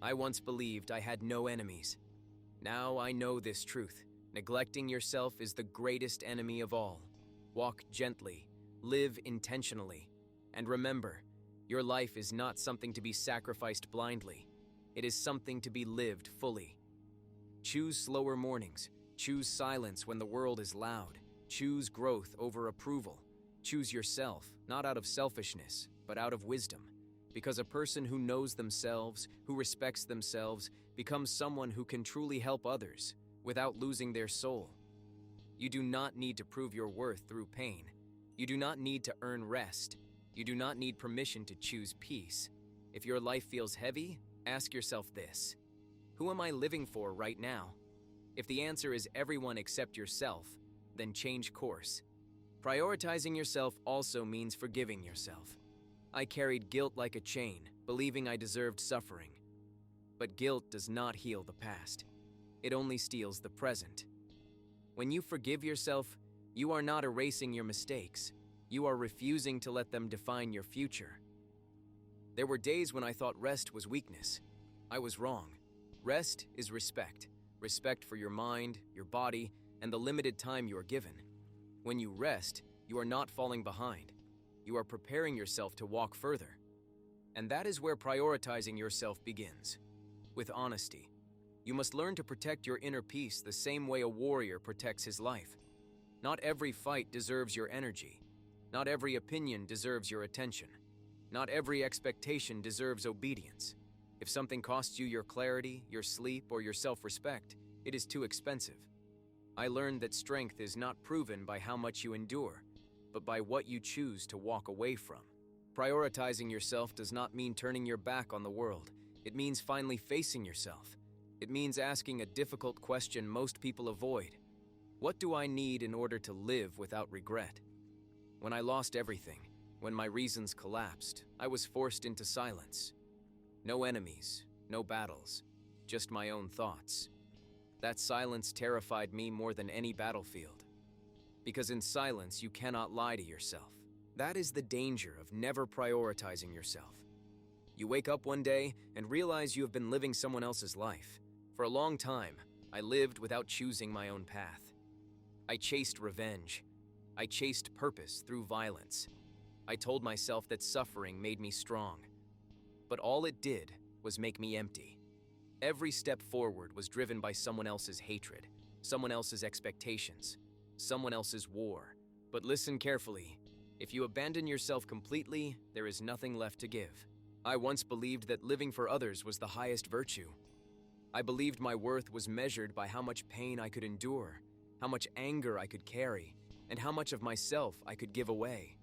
I once believed I had no enemies. Now I know this truth. Neglecting yourself is the greatest enemy of all. Walk gently, live intentionally, and remember, your life is not something to be sacrificed blindly. It is something to be lived fully. Choose slower mornings. Choose silence when the world is loud. Choose growth over approval. Choose yourself, not out of selfishness, but out of wisdom. Because a person who knows themselves, who respects themselves, becomes someone who can truly help others without losing their soul. You do not need to prove your worth through pain. You do not need to earn rest. You do not need permission to choose peace. If your life feels heavy, ask yourself this: who am I living for right now? If the answer is everyone except yourself, then change course. Prioritizing yourself also means forgiving yourself. I carried guilt like a chain, believing I deserved suffering. But guilt does not heal the past. It only steals the present. When you forgive yourself, you are not erasing your mistakes. You are refusing to let them define your future. There were days when I thought rest was weakness. I was wrong. Rest is respect. Respect for your mind, your body, and the limited time you are given. When you rest, you are not falling behind. You are preparing yourself to walk further. And that is where prioritizing yourself begins. With honesty. You must learn to protect your inner peace the same way a warrior protects his life. Not every fight deserves your energy. Not every opinion deserves your attention. Not every expectation deserves obedience. If something costs you your clarity, your sleep, or your self-respect, it is too expensive. I learned that strength is not proven by how much you endure, but by what you choose to walk away from. Prioritizing yourself does not mean turning your back on the world. It means finally facing yourself. It means asking a difficult question most people avoid. What do I need in order to live without regret? When I lost everything, when my reasons collapsed, I was forced into silence. No enemies, no battles, just my own thoughts. That silence terrified me more than any battlefield. Because in silence, you cannot lie to yourself. That is the danger of never prioritizing yourself. You wake up one day and realize you have been living someone else's life. For a long time, I lived without choosing my own path. I chased revenge. I chased purpose through violence. I told myself that suffering made me strong. But all it did was make me empty. Every step forward was driven by someone else's hatred, someone else's expectations, someone else's war. But listen carefully. If you abandon yourself completely, there is nothing left to give. I once believed that living for others was the highest virtue. I believed my worth was measured by how much pain I could endure, how much anger I could carry, and how much of myself I could give away.